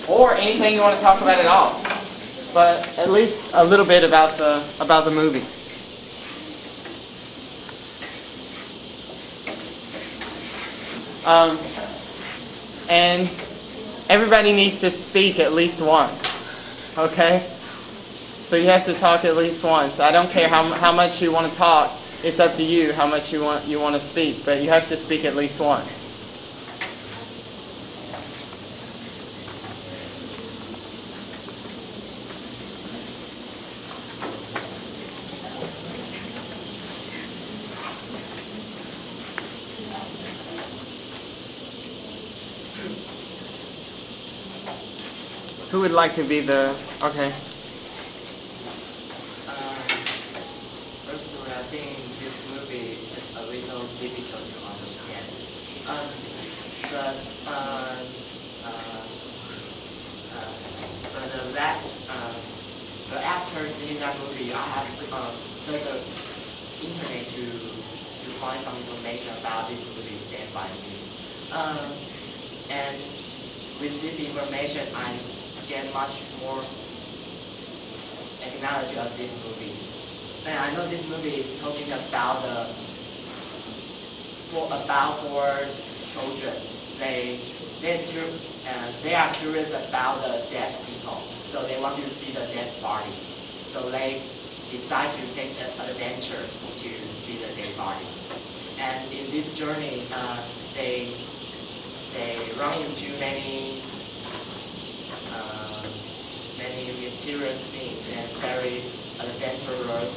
or anything you want to talk about at all. But at least a little bit about the movie. And everybody needs to speak at least once. Okay? So you have to talk at least once. I don't care how much you want to talk. It's up to you how much you want to speak, but you have to speak at least once. Who would like to be the... Okay. Personally, I think this movie is a little difficult to understand. But the actors in that movie, I have searched the internet to find some information about this movie Stand By Me. And with this information, I get much more acknowledge of this movie. And I know this movie is talking about for children. They are curious about the dead people, so they want to see the dead body. So they decide to take an adventure to see the dead body. And in this journey, they run into many mysterious things and very adventurous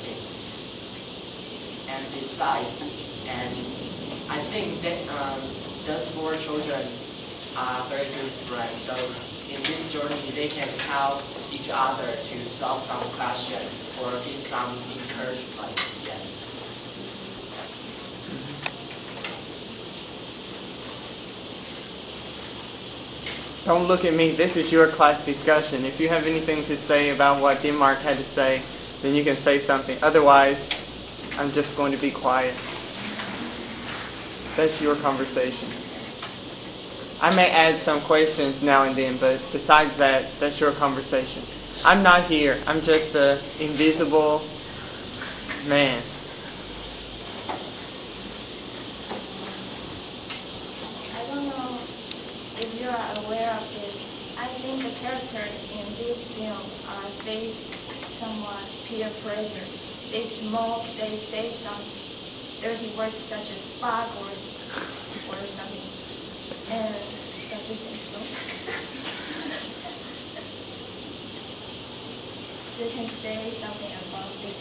things. And besides, and I think that those four children are very good friends. So in this journey, they can help each other to solve some question or give some encouragement. Yes. Don't look at me. This is your class discussion. If you have anything to say about what Denmark had to say, then you can say something. Otherwise, I'm just going to be quiet. That's your conversation. I may add some questions now and then, but besides that, that's your conversation. I'm not here. I'm just an invisible man. If you are aware of this, I think the characters in this film are faced somewhat peer pressure. They smoke, they say some dirty words such as fuck or something. And something so. So you can say something about this.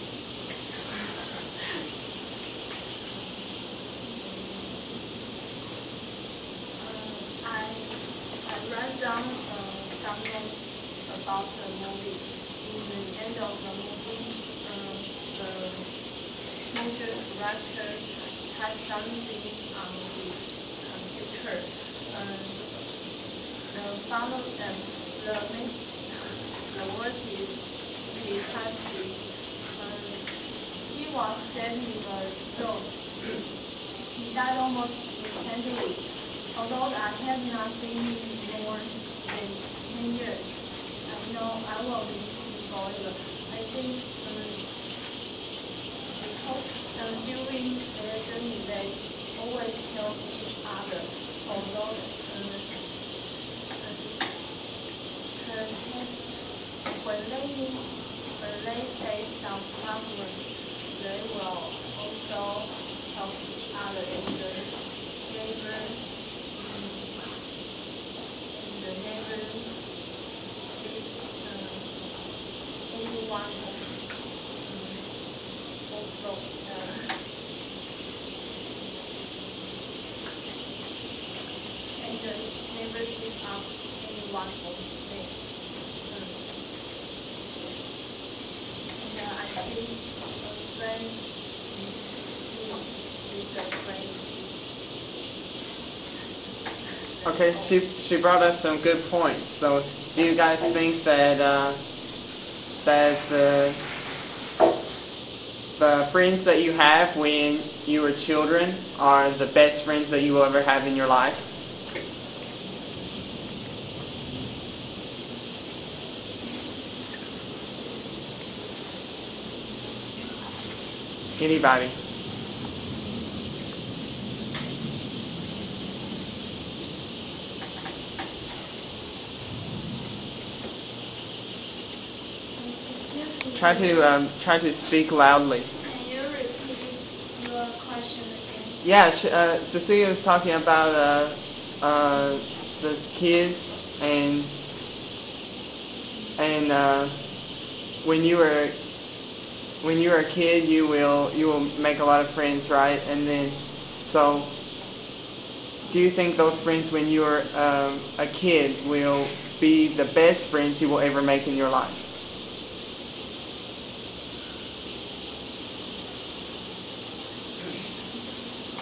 I write down some notes about the movie. In the end of the movie, the major director typed something on his computer. The final the word he typed it. He was standing in the road. He died almost instantly. Although I have not seen him more than 10 years, I know I will be forever. I think because during their journey they always help each other. Although when they face some problems, they will also help each other in the neighbor is anyone also and the neighborhood of anyone of them. And I think a friend is a friend. Okay, she brought up some good points. So, do you guys think that the friends that you have when you were children are the best friends that you will ever have in your life? Anybody? Try to speak loudly. Can you repeat your question again? Yeah, Cecilia was talking about the kids and when you were a kid, you will make a lot of friends, right? And then so do you think those friends when you are a kid will be the best friends you will ever make in your life?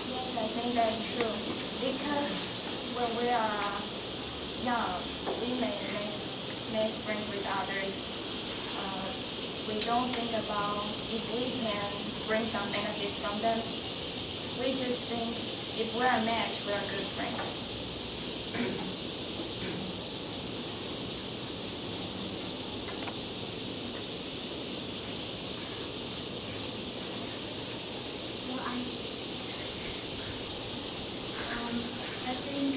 Yes, I think that's true. Because when we are young, we may make friends with others. We don't think about if we can bring some benefits from them. We just think if we're a match, we're good friends. I think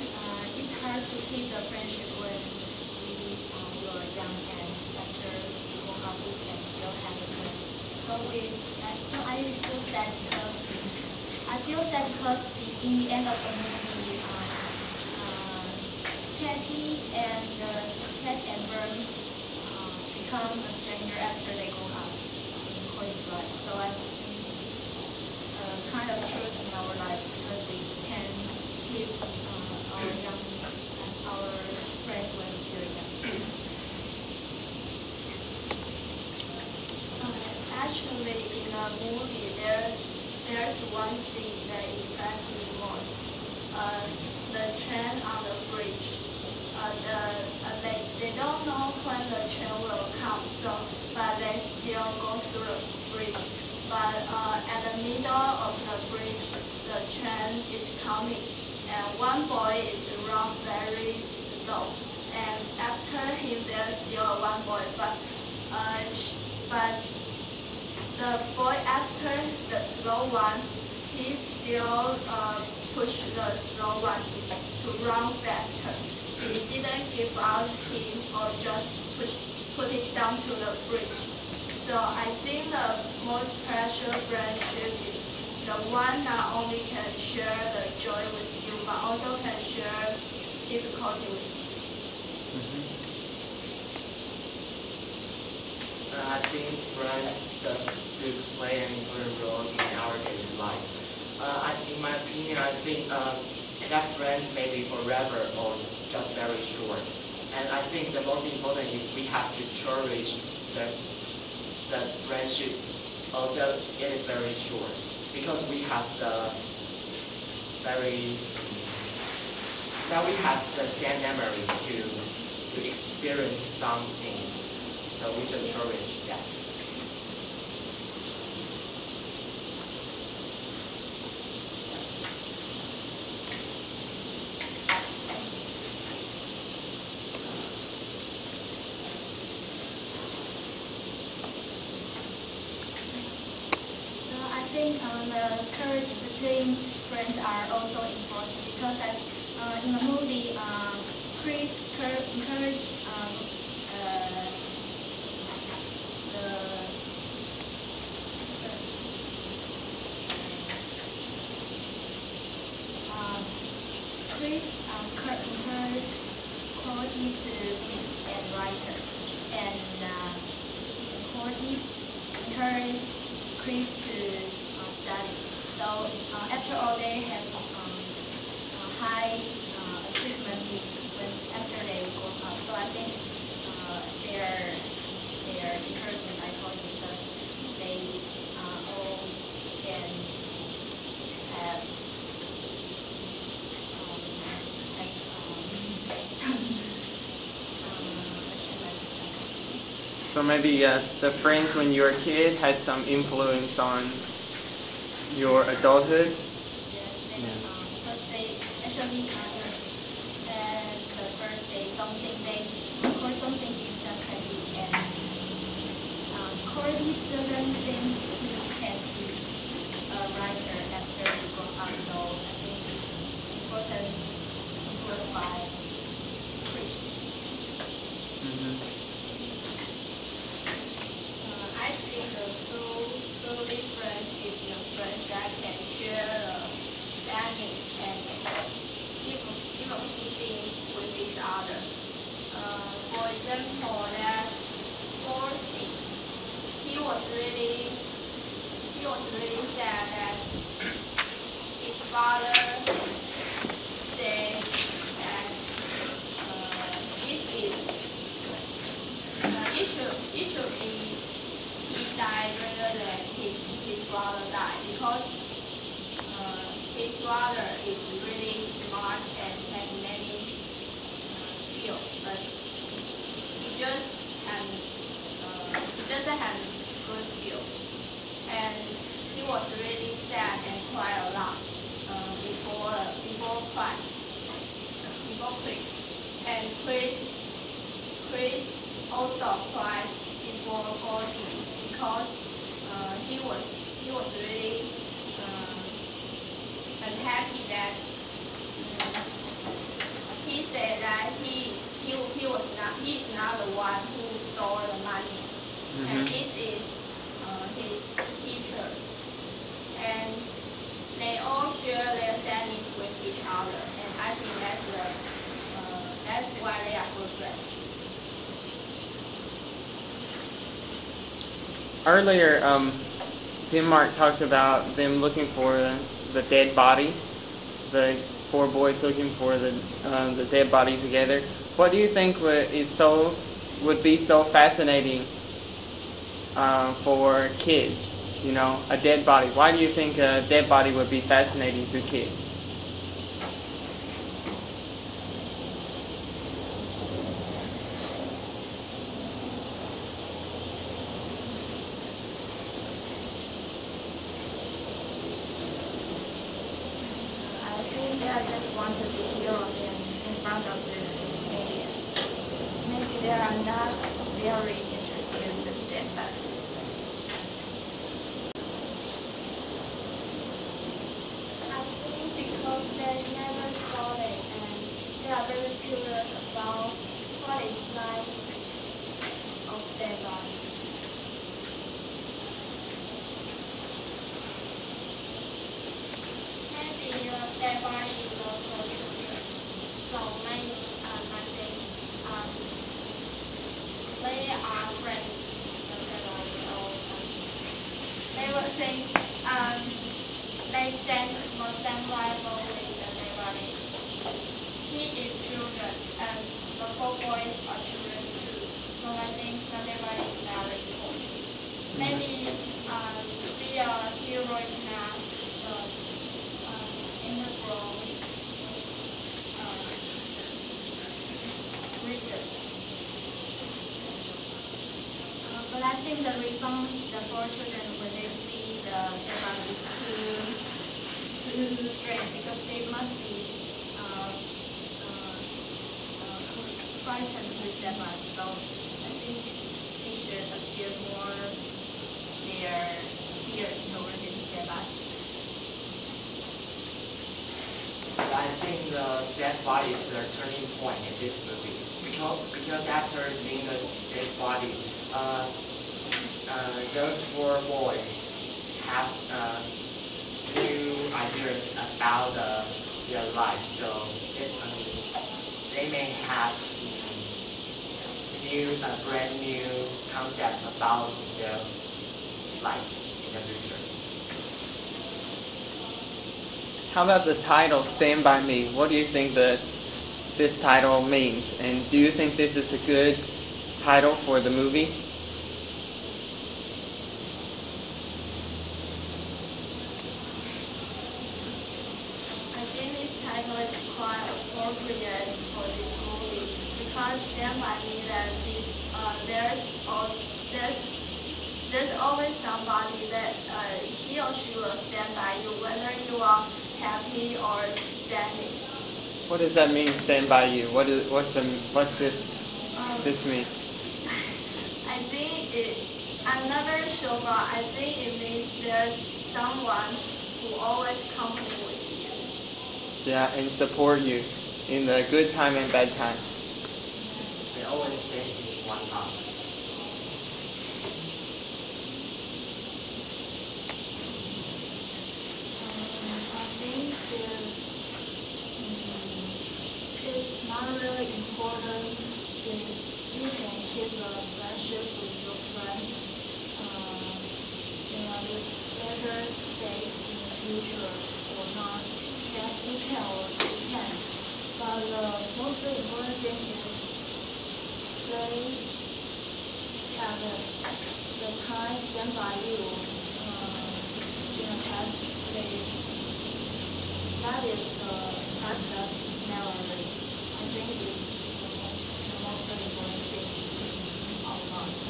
it's hard to keep the friendship when we were young and after we grow up we can still have a friend. So I feel sad because in the end of the movie, Patty and Ted and Vern become a stranger after they grow up in Cody's life. So I think it's kind of truth in our life because we can keep our friends when we're young. Actually, in a movie, there's one scene that impressed me most. The train on the bridge. They don't know when the train will come, but they still go through the bridge. But at the middle of the bridge, the train is coming, and one boy is run very slow. And after him, there's still one boy, but the boy after the slow one, he still push the slow one to run faster. He didn't give up him or just put it down to the bridge. So I think the most precious friendship is the one not only can share the joy with you, but also can share difficulty with you. I think friends do play an important role in our daily life. In my opinion, I think that friends may be forever or just very short. And I think the most important is we have to cherish the friendship, although it is very short, because we have the same memory to experience some things. So we should cherish that. I think the courage between friends are also important because in the movie, Chris encouraged encouraged Cody to be a writer, and Cody encouraged Chris to study. So after all, they have high achievement after they grow up. So I think their encouragement I told you because they all can have So maybe the friends when you were a kid had some influence on your adulthood. Yes, because they actually at the first they don't think it's happy, and Cordy doesn't think he can be brighter after you grow up. So I think it's important influenced by Chris. I think the true difference is the friends that can share learning and even things with each other. For example, that Forty, he was really sad that his father said that it should be he died rather than his brother died, because his brother is really smart and has many skills, but he doesn't have good skills, and he was really sad and cried a lot before Chris, and Chris also cried before 14 because he was really unhappy that he said that he's not the one who stole the money, and this is his teacher, and they all share their sadness with each other, and I think that's why they are good friends. Earlier, Denmark talked about them looking for the dead body, the 4 boys looking for the dead body together. What do you think would be so fascinating for kids? You know, a dead body. Why do you think a dead body would be fascinating to kids? I think they just want to be heroes in front of the alien. Maybe they are not very interested in the dead body. I think because they never saw it and they are very curious about what it's like of dead body. Maybe dead body is also curious. So many, I think, they are friends with the dead body or something. They will think they stand for same level with the dead body. He is children and the 4 boys are children too. So I think the dead body is very important. Maybe be a hero in math, but integral research. But I think the response the 4 children when they see the dead body is too strange, because they must be frightened with dead body. So I think teachers appear more their fears towards this dead body. I think the dead body is the turning point in this movie, because after seeing the dead body, those 4 boys have new ideas about their life. So they may have brand new concept about their life in the future. How about the title, Stand By Me? What do you think this title means? And do you think this is a good title for the movie? I think this title is quite appropriate for this movie, because Stand By Me, that there's always somebody that he or she will stand by you, whether you are happy or standing. What does that mean, stand by you? What's this mean? I think I'm not very sure, but I think it means there's someone who always company with you. Yeah, and support you in the good time and bad time. They always stay in one house. I think it's not really important if you can keep a friendship with your friend. It's better days in the future or not. Yes, you can or you can. But the most important thing is they have the time spent by you in the past days. That is the priceless memory. I think it's the most important thing of life.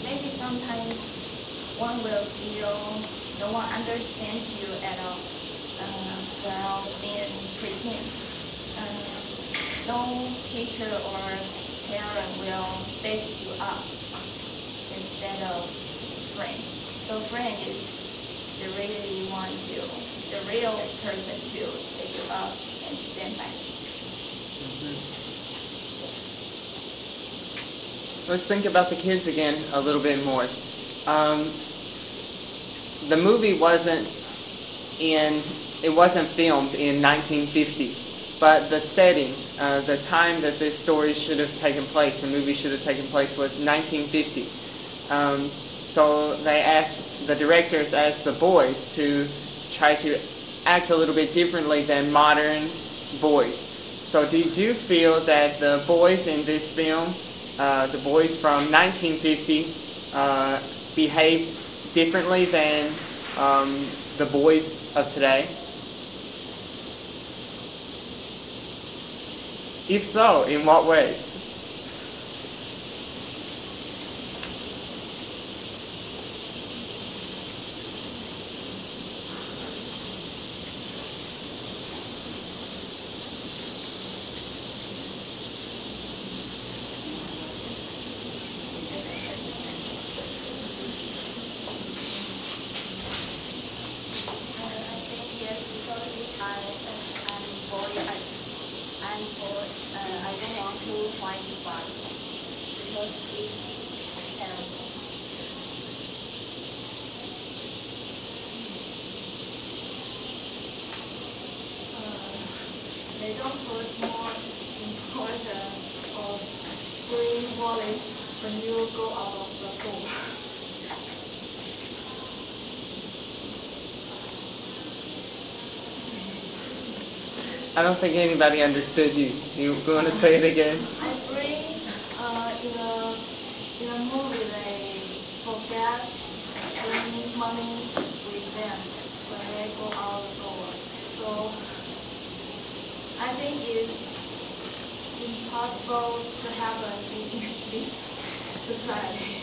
Maybe sometimes one will feel no one understands you at all. Well, in pretend, no teacher or parent will back you up instead of friend. So friend is the really one to, the real person to pick you up and stand by. Let's think about the kids again a little bit more. The movie wasn't filmed in 1950, but the setting, the time that this story should have taken place, the movie should have taken place, was 1950. So the directors asked the boys to try to act a little bit differently than modern boys. So did you feel that the boys in this film, the boys from 1950, behaved differently than the boys of today? If so, in what ways? I don't want to fight the body because it's terrible. They don't put more importance of green wallet when you go out of the door. I don't think anybody understood you. You want to say it again? I bring in a movie they forget bringing money with them when they go out the door. So I think it's impossible to happen in this society.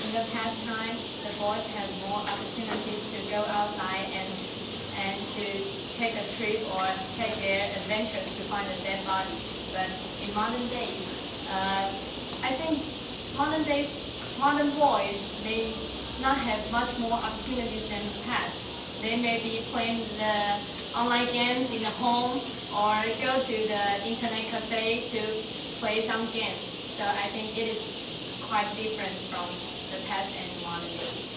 In the past time, the boys had more opportunities to go outside and to take a trip or take their adventures to find a dead body. But in modern days, I think modern boys may not have much more opportunities than the past. They may be playing the online games in the home or go to the internet cafe to play some games. So I think it is quite different from the past and modern days.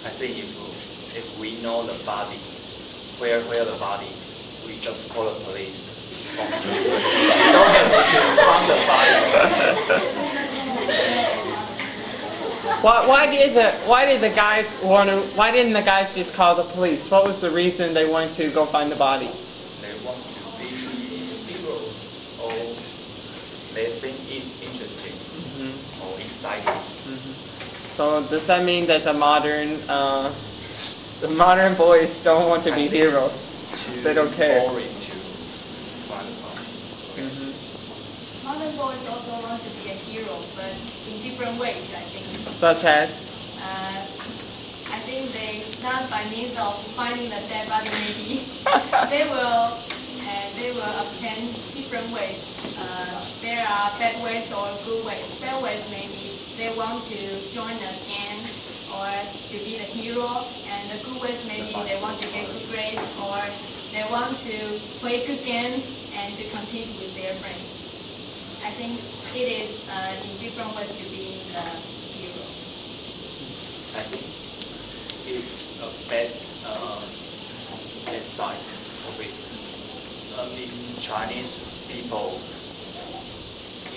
I think if we know the body, where the body, we just call the police. Don't have to find the body. Why didn't the guys just call the police? What was the reason they wanted to go find the body? They want to be heroes, or they think it's interesting or exciting. So does that mean that the modern boys don't want to be heroes? They don't care. Boring to find a body. Mhm. Modern boys also want to be a hero, but in different ways, I think. Such as? I think they, not by means of finding the dead body, maybe they will obtain different ways. There are bad ways or good ways. Bad ways maybe they want to join a gang or to be the hero, and the good ways maybe they want to get good grades or they want to play good games and to compete with their friends. I think it is in different ways to be the hero. I think it's a bad side of it. In Chinese people,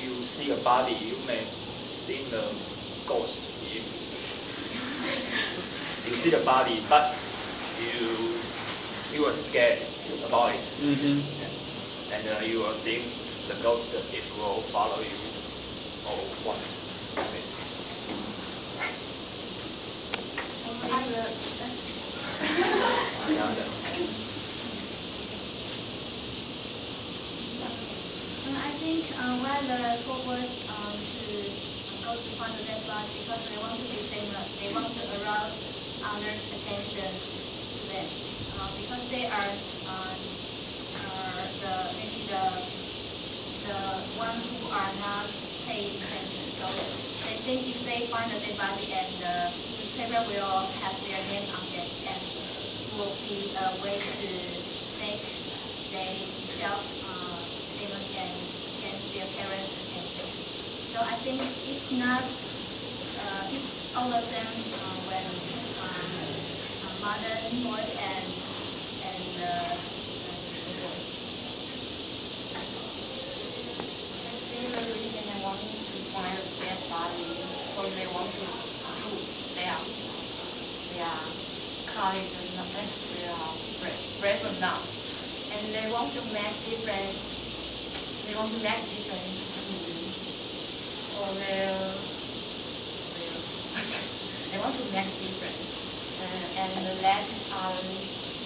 you see a body, you may see the ghost. You see the body, but you are scared about it, and you will think the ghost it will follow you or what. Okay. I think why the poor boys go to find the dead body because they want to be famous. They want to arouse others' attention to them because they are the ones who are not paying attention. So they think if they find the dead body and the newspaper will have their name on it and will be a way to make themselves famous and against their parents' attention. So I think it's not, it's all the same when modern boys and boys. I think the reason they want to find a dead body because they want to prove their courage enough, they are brave enough, and they want to make difference. They want to make difference. Or they want to make difference and let others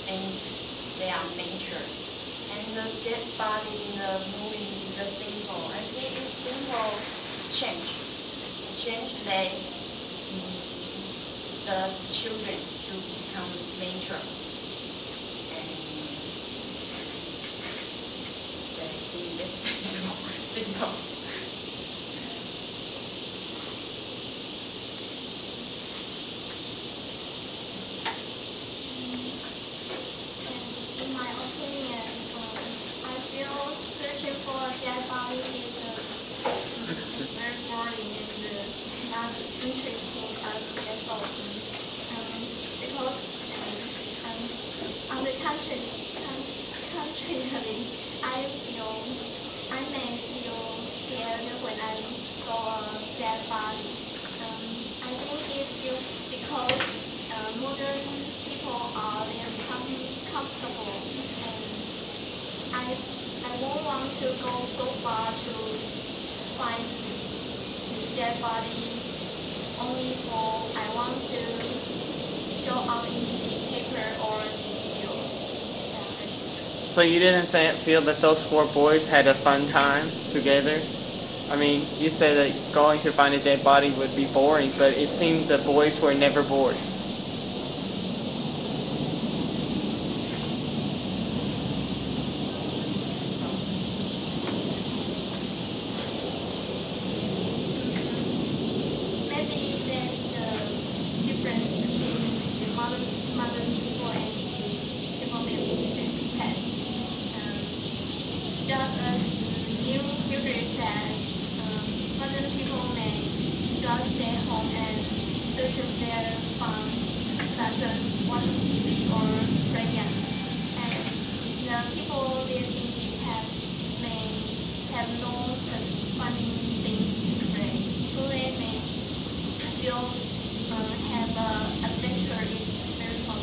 think they are nature. And the dead body in the movie, the symbol, I think it's symbol change. Change the children to become nature. And I think that's symbol. In my opinion, I feel searching for a dead body is very boring and not interesting as usual. Because on the contrary, I may feel scared when I saw a dead body. I think it's because modern people are becoming comfortable, and I won't want to go so far to find dead body only for I want to show up in the paper or the video. So you didn't feel that those four boys had a fun time together? I mean, you said that going to find a dead body would be boring, but it seemed the boys were never bored. Maybe there's the difference between the modern people and the people living in the past. Just as new usually said, modern people may just stay home and search their fun, such as watching TV or play games. And the people living in the past may have no such funny things to play, so they may still have adventure is very fun.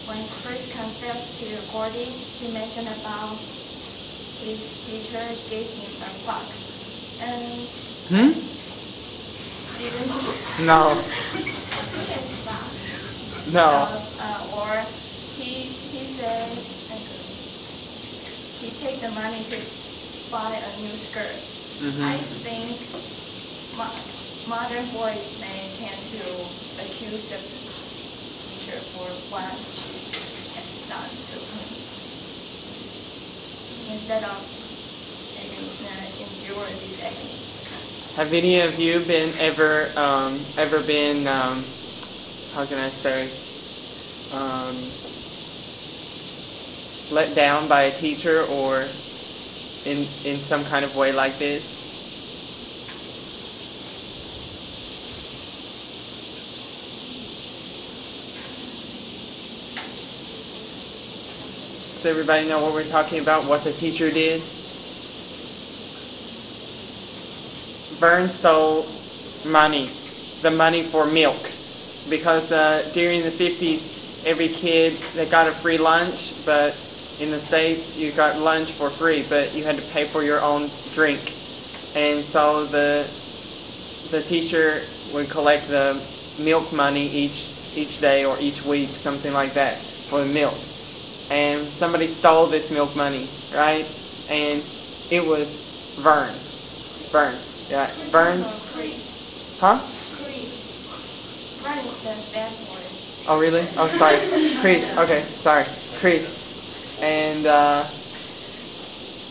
when Chris confessed to Gordy, he mentioned about his teacher gave him a fuck. And didn't No. No. Or he said he take the money to buy a new skirt. I think modern boys may tend to accuse the teacher for what she has done to him instead of endure this agony. Have any of you been ever been how can I say let down by a teacher or in some kind of way like this? Does everybody know what we're talking about? What the teacher did? Vern stole money, the money for milk, because during the 50s, every kid that got a free lunch, but in the States you got lunch for free, but you had to pay for your own drink. And so the teacher would collect the milk money each day or each week, something like that, for the milk. And somebody stole this milk money, right? And it was Vern. Yeah, Vern. Huh? Vern is the bad word. Oh, really? Oh, sorry. Chris. Okay, sorry. Chris. And,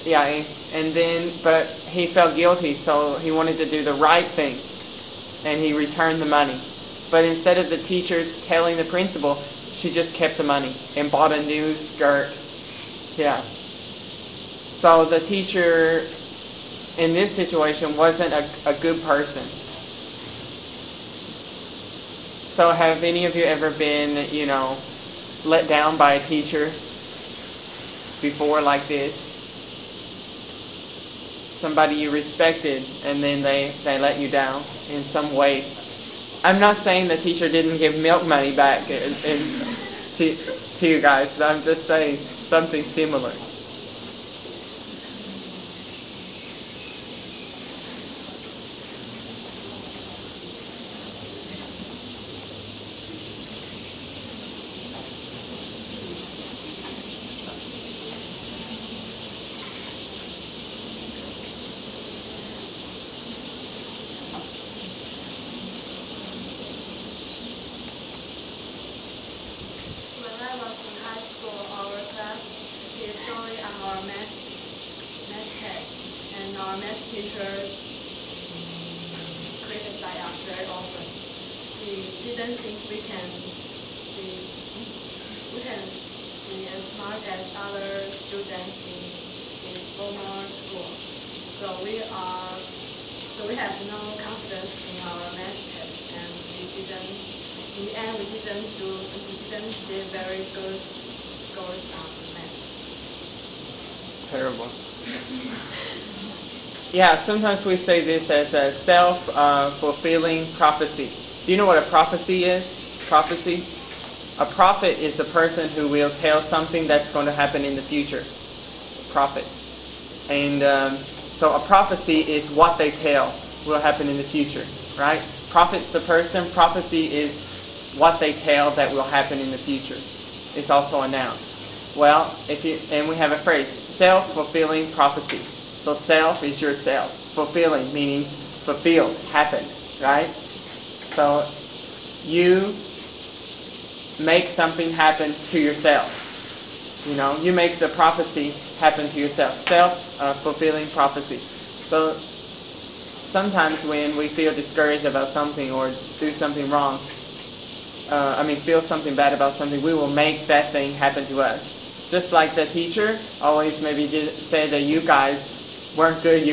yeah, and then, but he felt guilty, so he wanted to do the right thing. And he returned the money. But instead of the teacher telling the principal, she just kept the money and bought a new skirt. Yeah. So the teacher in this situation wasn't a good person. So have any of you ever been, let down by a teacher before like this? Somebody you respected and then they let you down in some way. I'm not saying the teacher didn't give milk money back to you guys, but I'm just saying something similar. Our math teachers criticize us very often. We didn't think we can be as smart as other students in formal school. So we have no confidence in our math test, and in the end we didn't get very good scores on math. Terrible. Yeah, sometimes we say this as a self-fulfilling prophecy. Do you know what a prophecy is? Prophecy? A prophet is a person who will tell something that's going to happen in the future. Prophet. And so a prophecy is what they tell will happen in the future, right? Prophet's the person. Prophecy is what they tell that will happen in the future. It's also a noun. Well, and we have a phrase, self-fulfilling prophecy. So self is yourself. Fulfilling meaning fulfilled, happened, right? So you make something happen to yourself. You make the prophecy happen to yourself. Self-fulfilling prophecy. So sometimes when we feel discouraged about something or do something wrong, feel something bad about something, we will make that thing happen to us. Just like the teacher always maybe said that you guys weren't good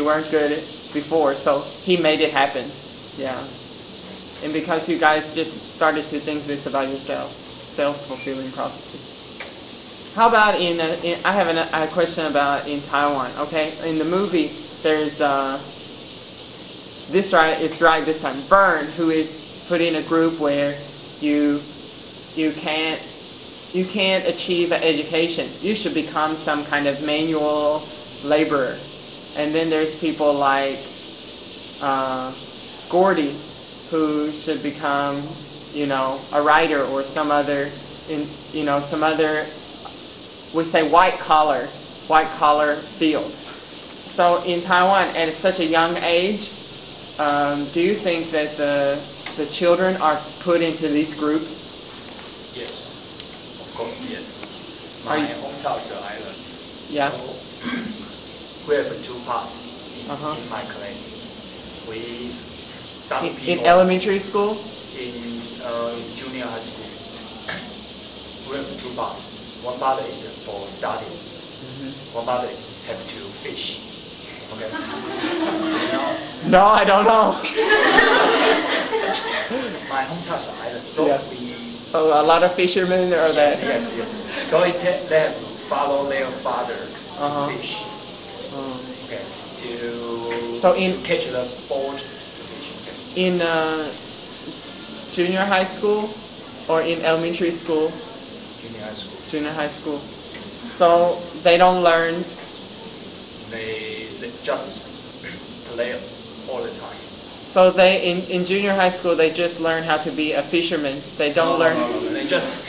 before, so he made it happen. Yeah. And because you guys just started to think this about yourself. Self-fulfilling prophecy. How about I have a question about in Taiwan, okay? In the movie, there's it's right this time. Vern, who is put in a group where you can't you can't achieve an education. You should become some kind of manual laborer. And then there's people like Gordy, who should become, a writer or some other, we say white collar field. So in Taiwan, at such a young age, do you think that the children are put into these groups? Yes, of course, yes. My hometown is an island. Yeah. So we have two parts in my class. Some In people elementary school? in junior high school. We have two parts. One part is for study. One part is have to fish. Okay. No, I don't know. My hometown is an island, so Yeah. So a lot of fishermen are yes, there. yes. So they have to follow their father fish. Okay. So to catch the boat to fish. In junior high school or in elementary school? Junior high school. Junior high school. So they don't learn. They just play all the time. So they in junior high school they just learn how to be a fisherman. They don't learn. No. They just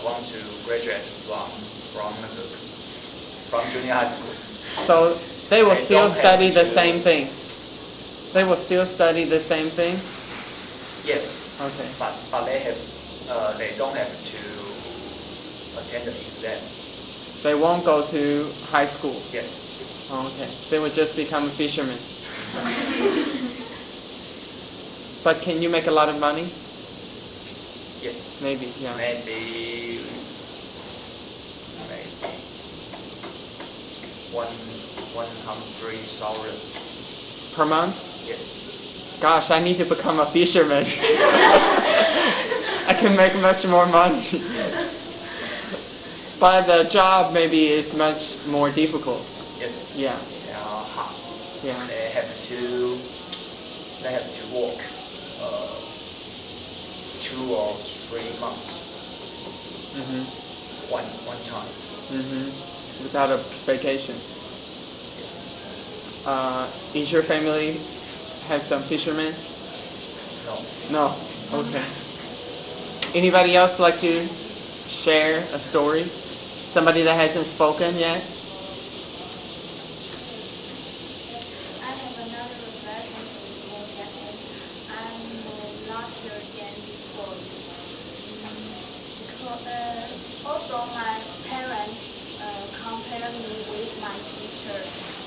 want to graduate from junior high school. So they will They still don't study have the to- same thing. They will still study the same thing. Yes. Okay. But they don't have to attend the exam. They won't go to high school. Yes. Okay. They will just become a fisherman. But can you make a lot of money? Yes. Maybe. Yeah. Maybe 100,000 Per month? Yes. Gosh, I need to become a fisherman. I can make much more money. But the job maybe is much more difficult. Yes. Yeah. They are hard. Yeah. They have to work 2 or 3 months one time. Without a vacation. Is your family have some fishermen? No. No. Okay. Anybody else like to share a story? Somebody that hasn't spoken yet? I have another reflection for that I'm not sure again before. Also my parents compare me with my teacher,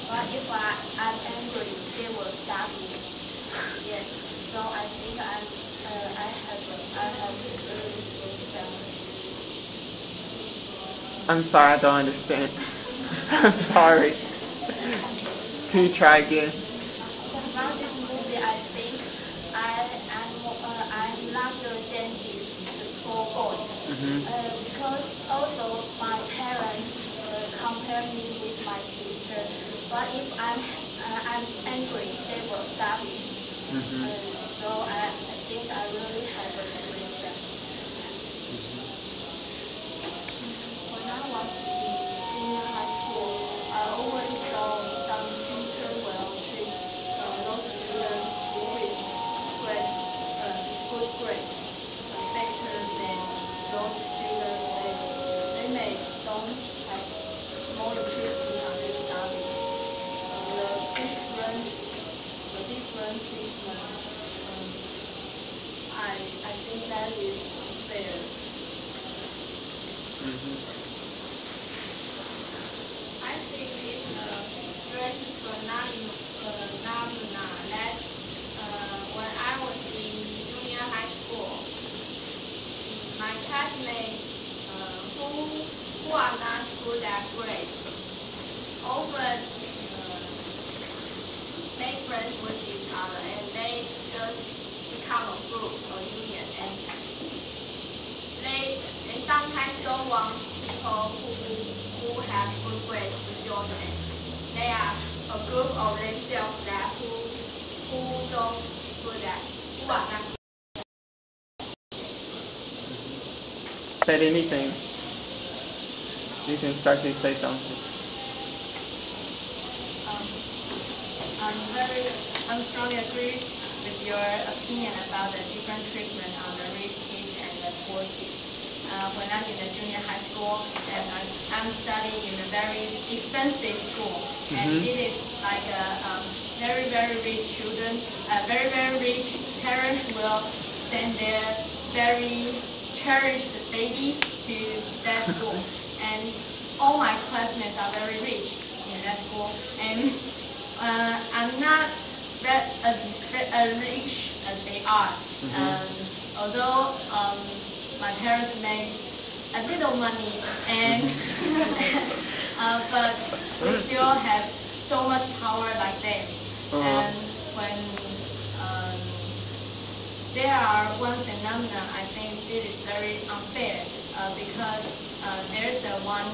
but if I'm angry, they will stop me. Yes, so I think I have really good family. I'm sorry, I don't understand. I'm sorry. Can you try again? From this movie, I think I'm larger than this for boys. Because also my parents compare me with my teacher. But if I'm angry, they will stop me. So I think I really have a great family. When I was in junior high school, I always saw some teacher will treat those students with good grades better than those students that they may don't have more interesting on their studies. The different treatment, I think that is fair. I think it's a strange phenomena that when I was in junior high school, my classmates who are not good at grades often make friends with each other and they just become a group or union and they sometimes don't want people who have good grades to join them. They are a group of themselves that who don't good at who are not. said anything, you can start to say something. I'm strongly agree with your opinion about the different treatment on the rich kids and the poor kids. When I'm in the junior high school, and I'm studying in a very expensive school, and it is like a very, very rich children, very, very rich parents will send their very cherished baby to that school. And all my classmates are very rich in that school. And I'm not that as rich as they are. Although my parents made a little money, and but we still have so much power like them. And when there are one phenomenon, I think it is very unfair because there's the one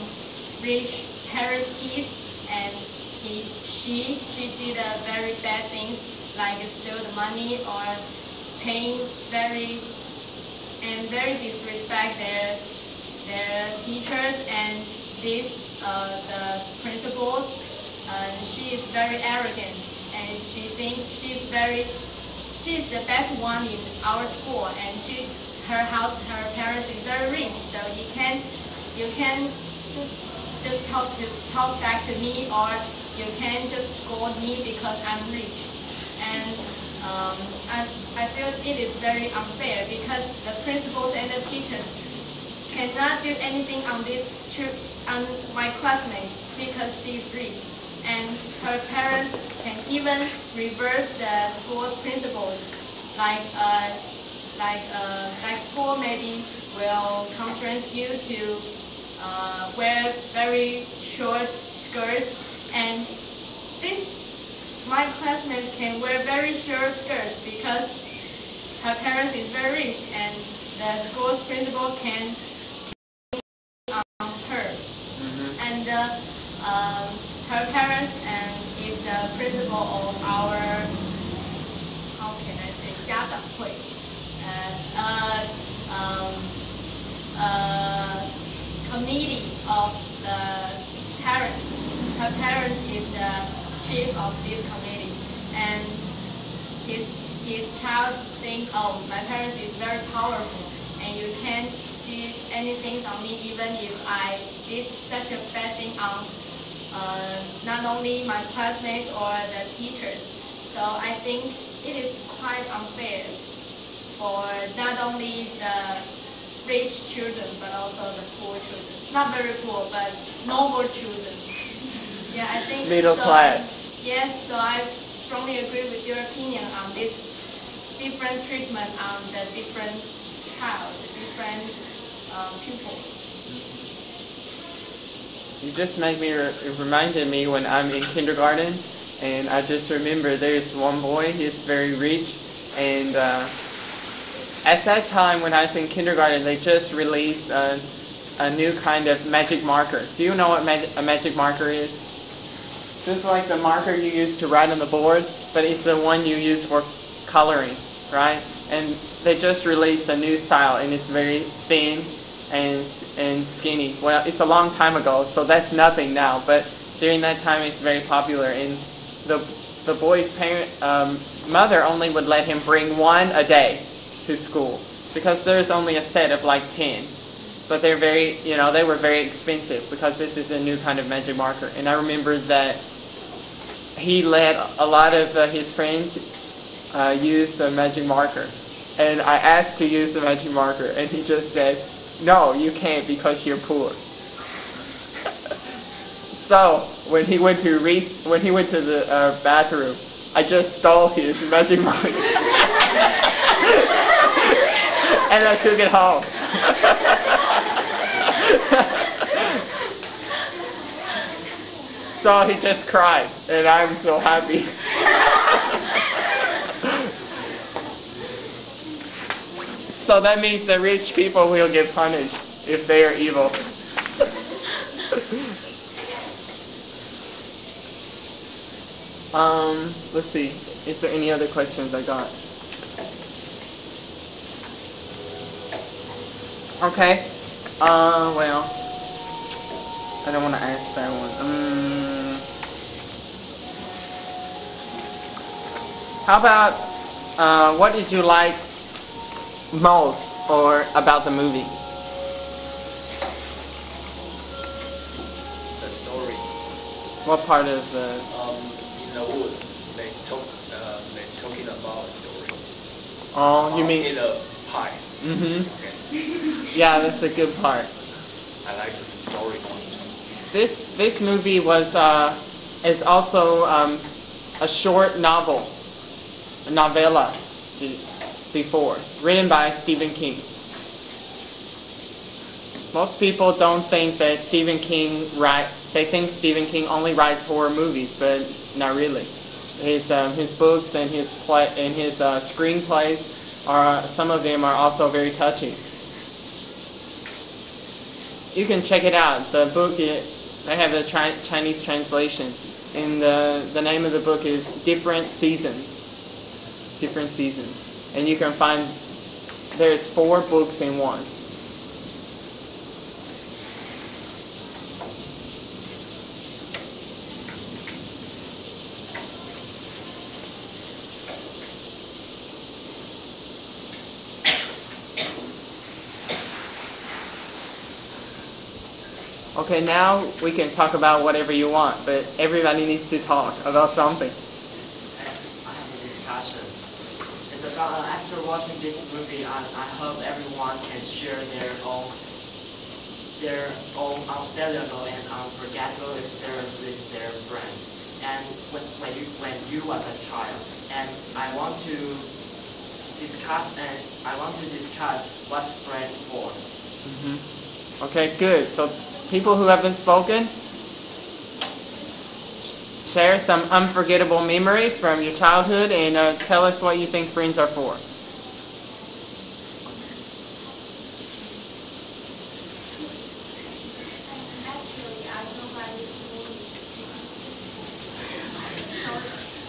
rich parent kid, and she did a very bad things like steal the money or paying very disrespect their teachers and the principals. She is very arrogant, and she thinks she's the best one in our school, and her parents is very rich, so you can just talk back to me, or you can just scold me because I'm rich. And I feel it is very unfair because the principals and the teachers cannot do anything on my classmate because she's rich. And her parents can even reverse the school's principles, like school maybe will conference you to wear very short skirts, and my classmates can wear very short skirts because her parents is very rich, and the school's principal can her. And her parents is the principal of our, how can I say, 家长会, committee of the parents. Her parents is the chief of this committee, and his child thinks, oh, my parents is very powerful, and you can't do anything on me even if I did such a bad thing on not only my classmates or the teachers. So I think it is quite unfair for not only the rich children but also the poor children. Not very poor, but normal children. Yeah, I think middle class. Yes, so I strongly agree with your opinion on this different treatment on the different child, different pupils. You just made me, reminded me when I'm in kindergarten, and I just remember there's one boy, he's very rich, and at that time when I was in kindergarten, they just released a new kind of magic marker. Do you know what a magic marker is? Just like the marker you use to write on the board, but it's the one you use for coloring, right? And they just released a new style, and it's very thin and skinny. Well, it's a long time ago, so that's nothing now, but during that time it's very popular, and the boy's mother only would let him bring one a day to school because there's only a set of like 10, but they're very, they were very expensive because this is a new kind of magic marker. And I remember that he let a lot of his friends use the magic marker, and I asked to use the magic marker, and he just said, no, you can't because you're poor. So when he went to the bathroom, I just stole his magic marker and I took it home. So he just cried, and I'm so happy. So that means the rich people will get punished if they are evil. Let's see. Is there any other questions I got? Okay. Well, I don't want to ask that one. How about, what did you like most or about the movie? The story. What part of the... In the wood, they talking about story. Oh, you mean... In a pie. Mm-hmm. Okay. Yeah, that's a good part. I like the story most. This movie is also a short novel, a novella before, written by Stephen King. Most people don't think that Stephen King they think Stephen King only writes horror movies, but not really. His books and his screenplays some of them are also very touching. You can check it out. The book, they have a Chinese translation, and the name of the book is Different Seasons. Different Seasons. And you can find, there's 4 books in one. Okay, now we can talk about whatever you want, but everybody needs to talk about something. I have a discussion. It's about after watching this movie, I hope everyone can share their own unvaluable and unforgettable experience with their friends. And when you was a child, and I want to discuss what's friend for. Mm-hmm. Okay, good. So people who haven't spoken, share some unforgettable memories from your childhood and tell us what you think friends are for.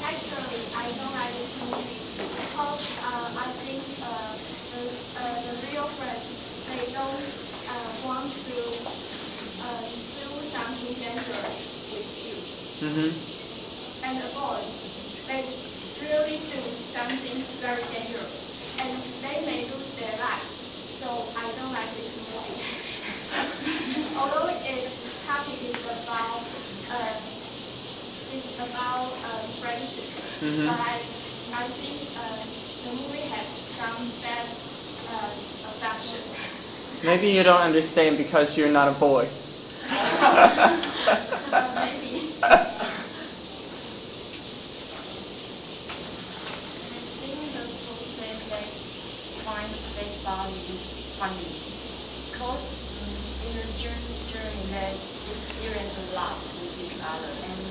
Actually, I don't like this movie because I think the real friends, they don't want to do something dangerous with you. Mm-hmm. And the boys, they really do something very dangerous, and they may lose their lives. So I don't like this movie. Although its topic is about friendship, Mm-hmm. but I think the movie has some bad affection. Maybe you don't understand because you're not a boy. Maybe. Find their body funny. Because in the journey they experience a lot with each other and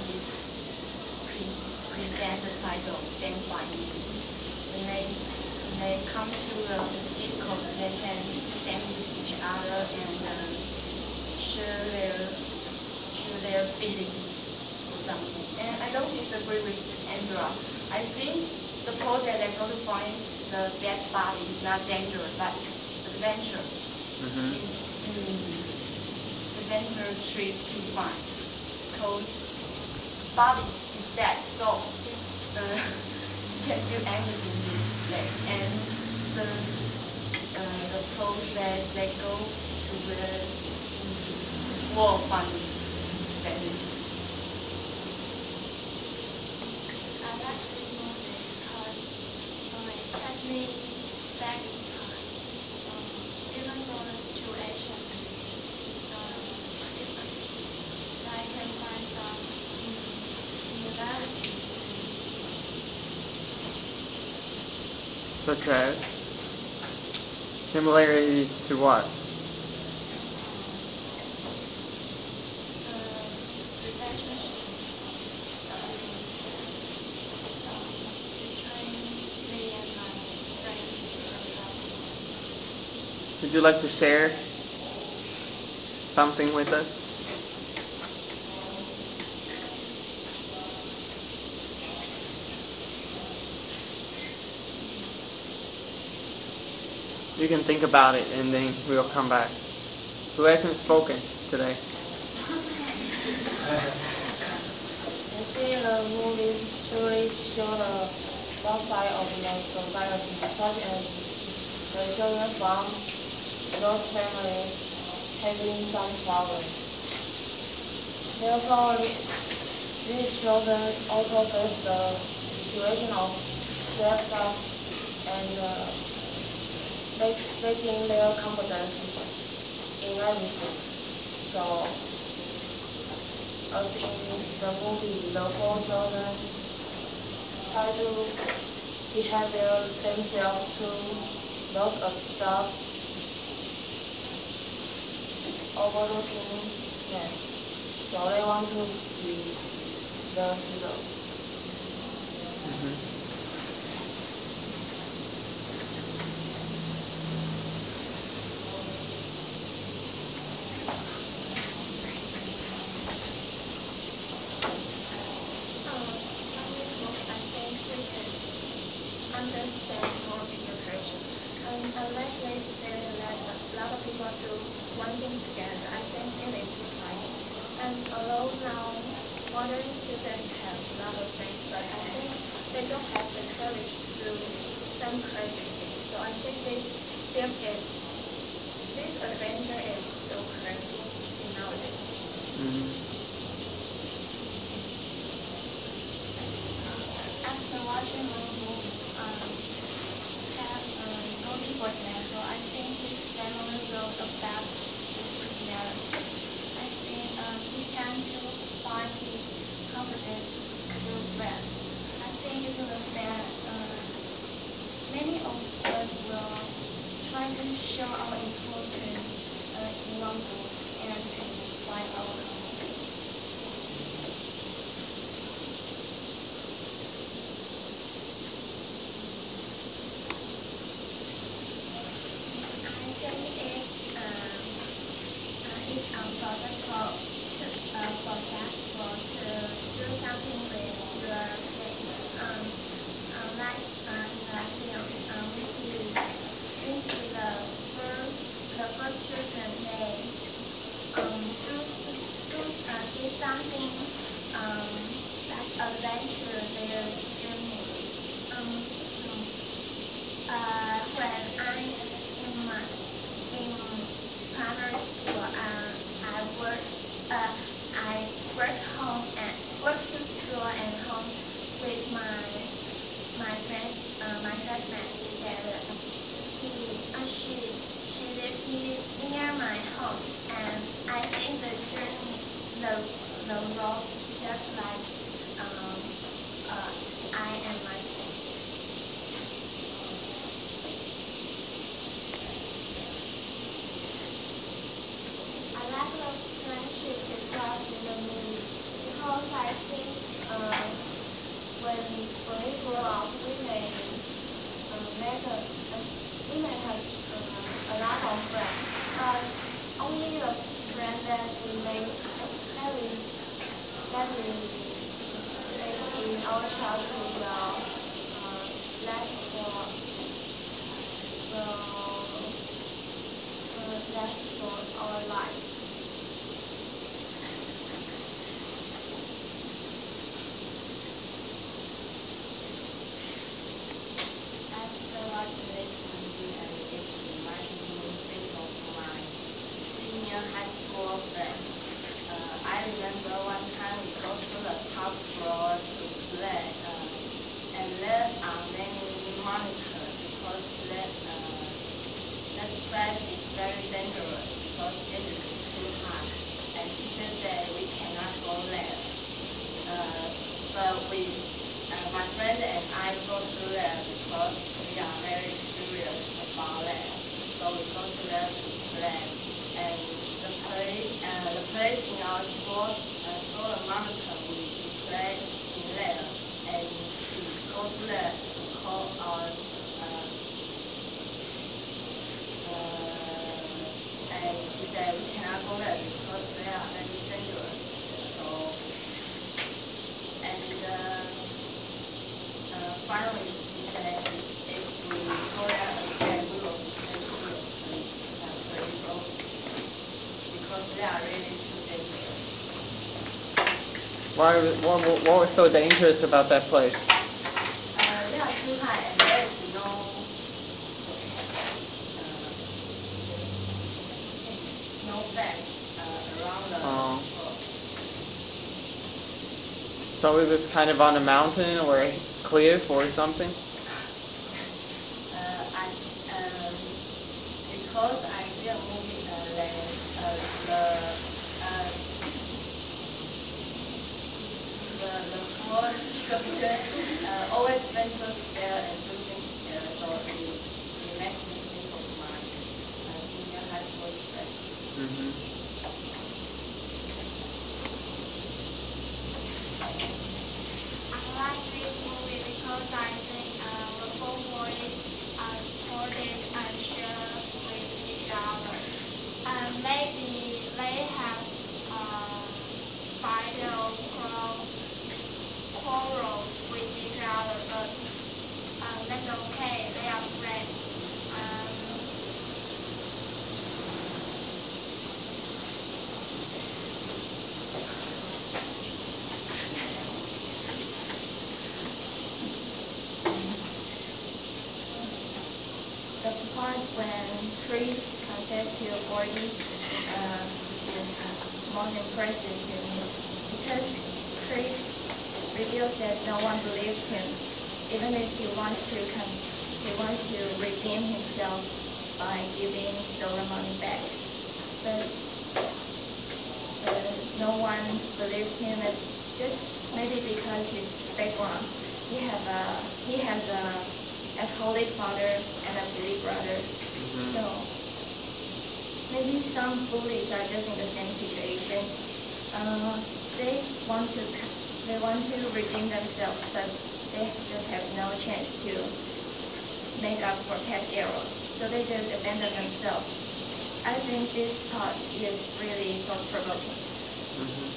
present the title then funny. When they come to the difficult, they can stand with each other and share their feelings or something. And I don't disagree with Andrea. I think the process they're going to find the dead body is not dangerous, but adventure. Mm-hmm. Adventure trip to find. Because body is dead, so you can do anything with it. And the process they go to the more funny. That is. I like this movie because it takes me back in time. Even though the situation is different, I can find some similarities. Such as? Similarities to what? Would you like to share something with us? You can think about it and then we'll come back. Who hasn't spoken today? You see, the movie truly show the both sides of the society, such as the children from those families having some problems. Therefore, these children also face the situation of self-doubt and lacking their confidence in everything. So, as in the movie, the four children try to behave themselves to those adults overlooking them. So they want to be the hero. Understand more bigger picture. Unless they say that a lot of people do one thing together, I think it is society. And although now modern students have a lot of things, but I think they don't have the courage to do some crazy things. So I think this adventure is so crazy nowadays. After watching the movie, going for example, I think this family will adapt his personality. I think he can to find his confidence through friends. I think it will that many of us will try to show our importance in one group and to find our confidence. It's unforgettable for example to do something with your kids. Like in the film, we see the first children they do something like adventure their journey. When in primary school, I work to school and home with my friends, my classmates together. She lives near my home, and I think the journey, the road just like I and my friends. I like the friendship described in the movie because I think when we grow up, we may have a lot of friends, but only the friends that we make in our childhood will last for our life. After watching this movie, it reminded me of my senior high school friends. I remember one time we go to the top floor to play, and there are many monitors because that place is very dangerous because it is too high, and teachers say we cannot go there. But my friend and I go to there because we are very curious about that. So we go to there to play, and the place in our school monitor we play in there, and we go to there to call our and he said we cannot go there because they are very dangerous. So and finally he said if we go there again we will be sent to the police office. What was so dangerous about that place? They are too high and there is no fence around the Oh. floor. So it was kind of on a mountain or a cliff or something? Because I didn't move it, the floor structure always ventures there and do things there, so it makes me think of my senior high school experience. Mm-hmm. I like this movie because I think the four boys are supported and share with each other. Maybe they have fight or quarrel with each other, but that's okay. They are friends. The part when Chris confessed to Gordy is most impressive to me because Chris reveals that no one believes him, even if he wants to redeem himself by giving stolen money back. But no one believes him, just maybe because his background. He has a alcoholic father and a bully brother. Mm-hmm. So maybe some bullies are just in the same situation. They want to redeem themselves, but they just have no chance to make up for past errors. So they just abandon themselves. I think this part is really thought-provoking. Mm-hmm.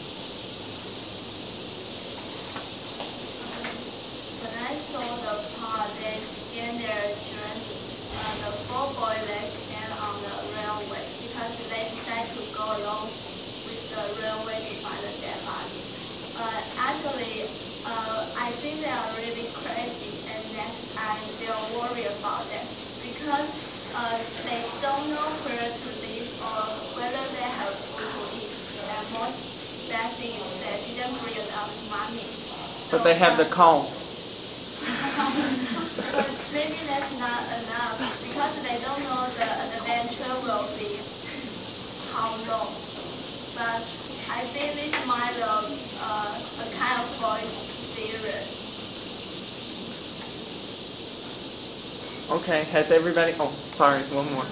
When I saw the part they began their journey, the four boys stand on the railway because they decided to go along with the railway to find the dead body. Actually, I think they are really crazy, and that I feel worried about them because they don't know where to live or whether they have food to eat. And most bad thing is they didn't bring enough money. But they have the comb. But maybe that's not enough because they don't know the adventure will be how long. But I think this might be a kind of voice theory. Okay, has everybody... Oh, sorry, one more. I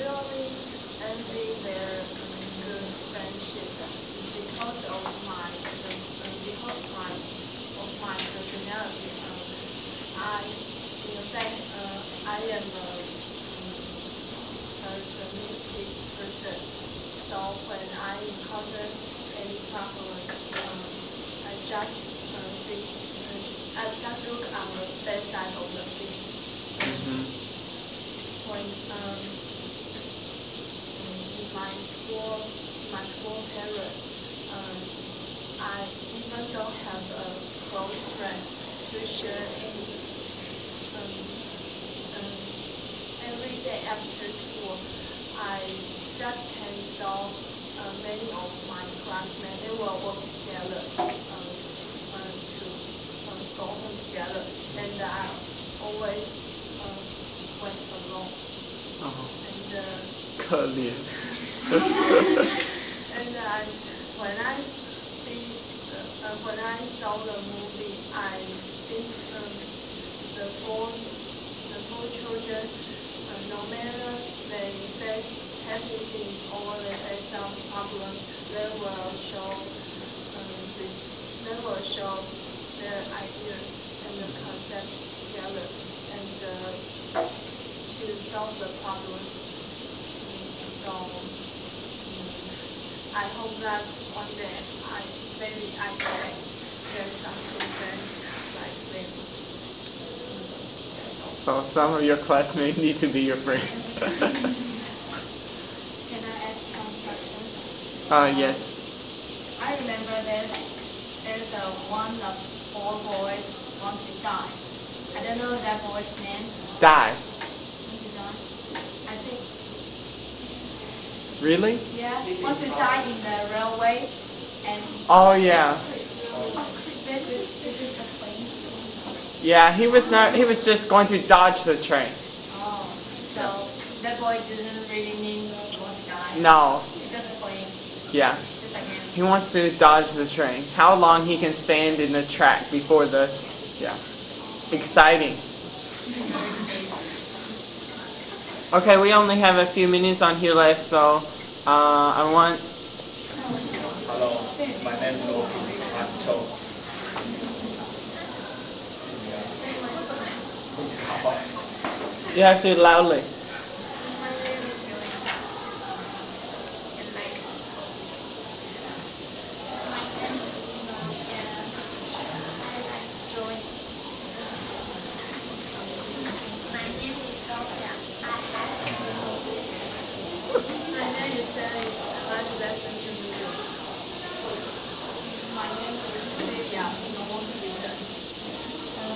really envy their good friendship because of my personality. In fact, I am a pessimistic person. So when I encounter any problem, I just look on the bad side of the thing. Mm-hmm. When in my school period, I even don't have a close friend to share any. Every day after school, I just can saw many of my classmates. They will work together to go home together, and I always went alone. Oh, And 可怜。 and when I saw the movie, I think the four children, no matter they face happy things or they face some problems, they will show their ideas and the concepts together and to solve the problems. So I hope that one day I can get some good friends like them. So some of your classmates need to be your friends. Can I ask some questions? Yes. I remember that one of 4 boys wants to die. I don't know that boy's name. Die. Want to die? I think. Really? Yeah. Want to die in the railway and. Oh yeah. This is the plane. Yeah, he was not. He was just going to dodge the train. Oh, so that boy didn't really mean he wants to die. No. Just playing. Yeah. Just like him. He wants to dodge the train. How long he can stand in the track before the. Yeah. Exciting. Okay, we only have a few minutes on here left, so I want. Hello, my name is Oki. I'm Toe. You have to loudly.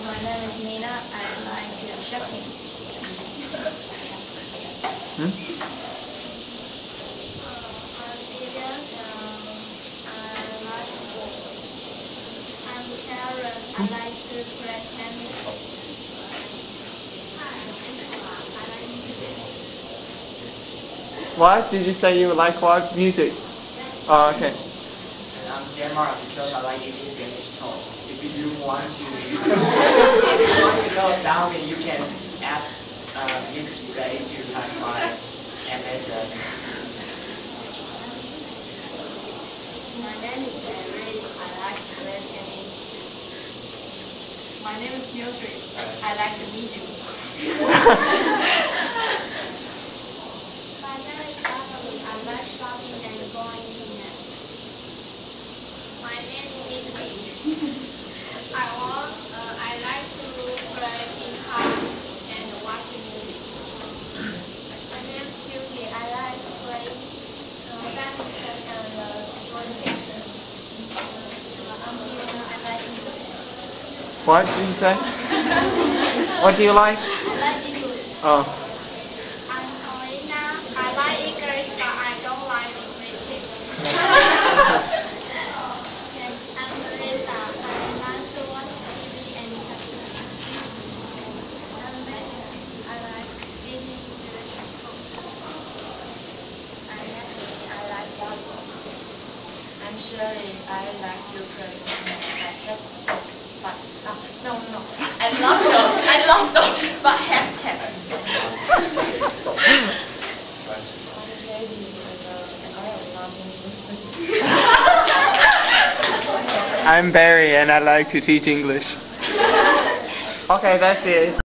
My name is Nina. I like shopping. Hmm? I'm Karen. I like to play tennis. What? Did you say you like what? Music? Oh, okay. And I'm Denmark because I like eating Danish toast. If you want to, if you want to know down me, you can ask Miss Ray to type my message. My name is Mary. I like to play tennis. My name is Mildred. I like to meet you. My name is Natalie. I like shopping and going to net. My name is Amy. I like to play in cars and watch movies. My name is Judy. I like to play badminton and join pictures. I'm Fiona. I like English. What did you say? What do you like? I like English. Oh. I'm Paulina. I like English, but I don't like reading. I'm Teresa. I like to watch TV and cartoons. I'm Megan. I like eating delicious food. I'm Natalie. I like volleyball. I'm Shirley. I like to play. I hate dogs, but no. I love dogs, but hate cats. I'm Barry and I like to teach English. Okay, that's it.